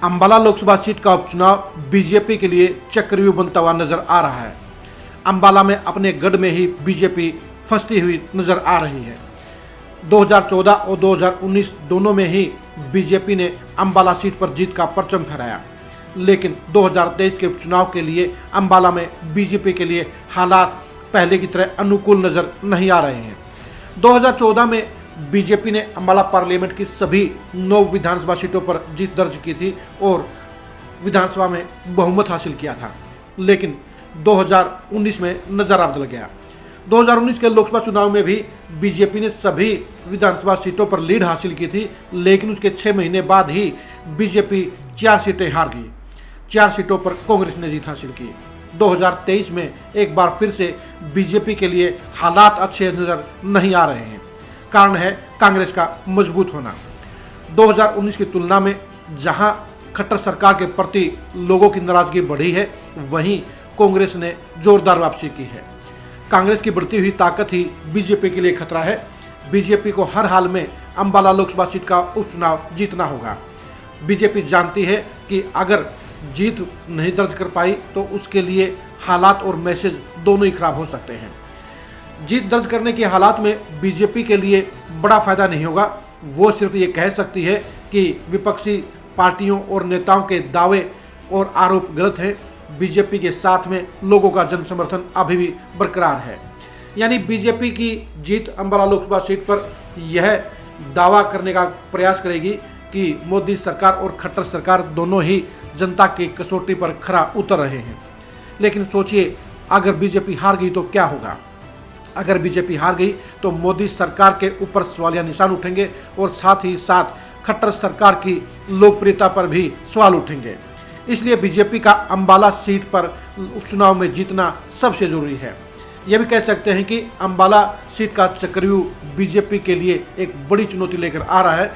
Ambala Lok Sabha seat का उपचुनाव BJP के लिए चक्रव्यूह बनता हुआ नजर आ रहा है। अंबाला में अपने गढ़ में ही बीजेपी फंसती हुई नजर आ रही है। 2014 और 2019 दोनों में ही बीजेपी ने अंबाला सीट पर जीत का परचम फहराया, लेकिन 2023 के उपचुनाव के लिए अंबाला में बीजेपी के लिए हालात पहले की तरह अनुकूल नजर नहीं आ रहे हैं। 2014 में बीजेपी ने अंबाला पार्लियामेंट की सभी 9 विधानसभा सीटों पर जीत दर्ज की थी और विधानसभा में बहुमत हासिल किया था, लेकिन 2019 में नज़ारा बदल गया। 2019 के लोकसभा चुनाव में भी बीजेपी ने सभी विधानसभा सीटों पर लीड हासिल की थी, लेकिन उसके 6 महीने बाद ही बीजेपी 4 सीटें हार गई। 4 सीटों पर कांग्रेस ने जीत हासिल की। 2023 में एक बार फिर से बीजेपी के लिए हालात अच्छे नजर नहीं आ रहे हैं। कारण है कांग्रेस का मजबूत होना। 2019 की तुलना में जहां खट्टर सरकार के प्रति लोगों की नाराजगी बढ़ी है, वहीं कांग्रेस ने जोरदार वापसी की है। कांग्रेस की बढ़ती हुई ताकत ही बीजेपी के लिए खतरा है। बीजेपी को हर हाल में अंबाला लोकसभा सीट का उपचुनाव जीतना होगा। बीजेपी जानती है कि अगर जीत नहीं दर्ज कर पाई तो उसके लिए हालात और मैसेज दोनों ही खराब हो सकते हैं। जीत दर्ज करने के हालात में बीजेपी के लिए बड़ा फायदा नहीं होगा। वो सिर्फ ये कह सकती है कि विपक्षी पार्टियों और नेताओं के दावे और आरोप गलत हैं। बीजेपी के साथ में लोगों का जन समर्थन अभी भी बरकरार है। यानी बीजेपी की जीत अंबाला लोकसभा सीट पर यह दावा करने का प्रयास करेगी कि मोदी सरकार और खट्टर सरकार दोनों ही जनता की कसौटी पर खरा उतर रहे हैं। लेकिन सोचिए, अगर बीजेपी हार गई तो क्या होगा? अगर बीजेपी हार गई तो मोदी सरकार के ऊपर सवालिया निशान उठेंगे और साथ ही साथ खट्टर सरकार की लोकप्रियता पर भी सवाल उठेंगे। इसलिए बीजेपी का अंबाला सीट पर उपचुनाव में जीतना सबसे जरूरी है। यह भी कह सकते हैं कि अंबाला सीट का चक्रव्यूह बीजेपी के लिए एक बड़ी चुनौती लेकर आ रहा है।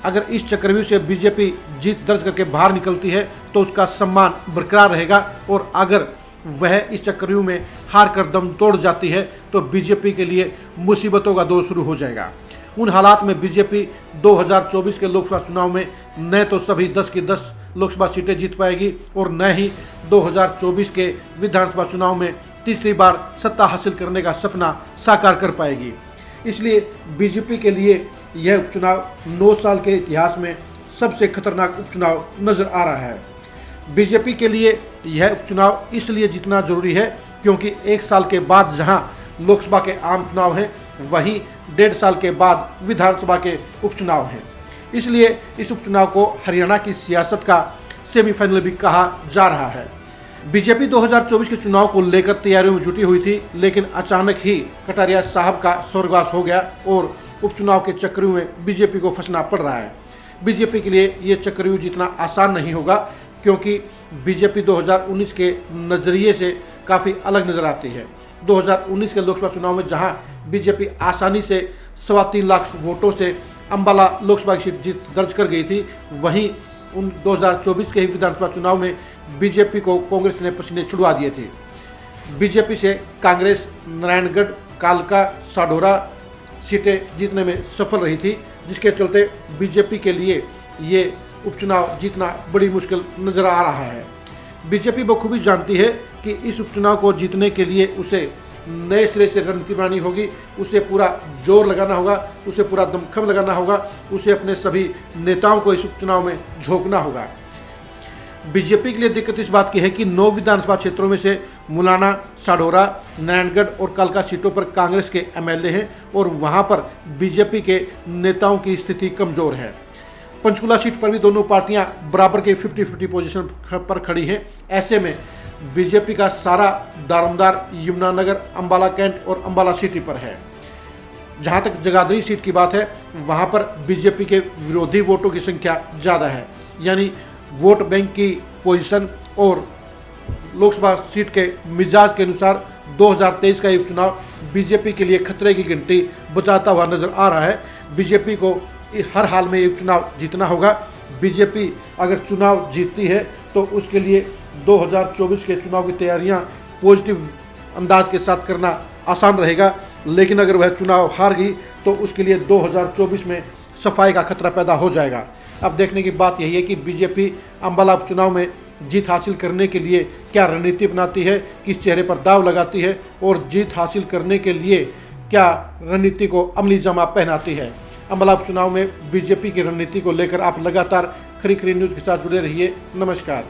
अगर इस चक्रव्यूह से बीजेपी जीत दर्ज करके बाहर निकलती है तो उसका सम्मान बरकरार रहेगा, और अगर वह इस चक्रव्यूह में हार कर दम तोड़ जाती है तो बीजेपी के लिए मुसीबतों का दौर शुरू हो जाएगा। उन हालात में बीजेपी 2024 के लोकसभा चुनाव में न तो सभी 10 की 10 लोकसभा सीटें जीत पाएगी और न ही 2024 के विधानसभा चुनाव में तीसरी बार सत्ता हासिल करने का सपना साकार कर पाएगी। इसलिए बीजेपी के लिए यह उपचुनाव 9 साल के इतिहास में सबसे खतरनाक उपचुनाव नजर आ रहा है। बीजेपी के लिए यह उपचुनाव इसलिए जीतना जरूरी है क्योंकि 1 साल के बाद जहां लोकसभा के आम चुनाव हैं, वहीं 1.5 साल के बाद विधानसभा के उपचुनाव हैं। इसलिए इस उपचुनाव को हरियाणा की सियासत का सेमीफाइनल भी कहा जा रहा है। बीजेपी 2024 के चुनाव को लेकर तैयारियों में जुटी हुई थी, लेकिन अचानक ही कटारिया साहब का स्वर्गवास हो गया और उपचुनाव के चक्रव्यूह में बीजेपी को फंसना पड़ रहा है। बीजेपी के लिए ये चक्रव्यूह जीतना आसान नहीं होगा क्योंकि बीजेपी 2019 के नज़रिए से काफ़ी अलग नज़र आती है। 2019 के लोकसभा चुनाव में जहां बीजेपी आसानी से 3.25 लाख वोटों से अंबाला लोकसभा की सीट जीत दर्ज कर गई थी, वहीं 2024 के ही विधानसभा चुनाव में बीजेपी को कांग्रेस ने पसीने छुड़वा दिए थे। बीजेपी से कांग्रेस नारायणगढ़, कालका, साढौरा सीटें जीतने में सफल रही थी, जिसके चलते बीजेपी के लिए ये उपचुनाव जीतना बड़ी मुश्किल नजर आ रहा है। बीजेपी बखूबी जानती है कि इस उपचुनाव को जीतने के लिए उसे नए सिरे से रणनीति बनानी होगी, उसे पूरा जोर लगाना होगा, उसे पूरा दमखम लगाना होगा, उसे अपने सभी नेताओं को इस उपचुनाव में झोंकना होगा। बीजेपी के लिए दिक्कत इस बात की है कि 9 विधानसभा क्षेत्रों में से मुलाना, साढौरा, नारायणगढ़ और कालका सीटों पर कांग्रेस के एमएलए हैं और वहां पर बीजेपी के नेताओं की स्थिति कमजोर है। पंचकुला सीट पर भी दोनों पार्टियां बराबर के 50-50 पोजीशन पर खड़ी हैं। ऐसे में बीजेपी का सारा दारोमदार यमुनानगर, अंबाला कैंट और अंबाला सिटी पर है। जहां तक जगाधरी सीट की बात है, वहां पर बीजेपी के विरोधी वोटों की संख्या ज़्यादा है। यानी वोट बैंक की पोजीशन और लोकसभा सीट के मिजाज के अनुसार 2023 का ये उपचुनाव बीजेपी के लिए खतरे की घंटी बजाता हुआ नजर आ रहा है। बीजेपी को हर हाल में ये चुनाव जीतना होगा। बीजेपी अगर चुनाव जीतती है तो उसके लिए 2024 के चुनाव की तैयारियां पॉजिटिव अंदाज के साथ करना आसान रहेगा, लेकिन अगर वह चुनाव हार गई तो उसके लिए 2024 में सफाई का खतरा पैदा हो जाएगा। अब देखने की बात यही है कि बीजेपी अम्बाला उपचुनाव में जीत हासिल करने के लिए क्या रणनीति अपनाती है, किस चेहरे पर दाव लगाती है और जीत हासिल करने के लिए क्या रणनीति को अमली जामा पहनाती है। अम्बाला उपचुनाव में बीजेपी की रणनीति को लेकर आप लगातार खरी खरी न्यूज़ के साथ जुड़े रहिए। नमस्कार।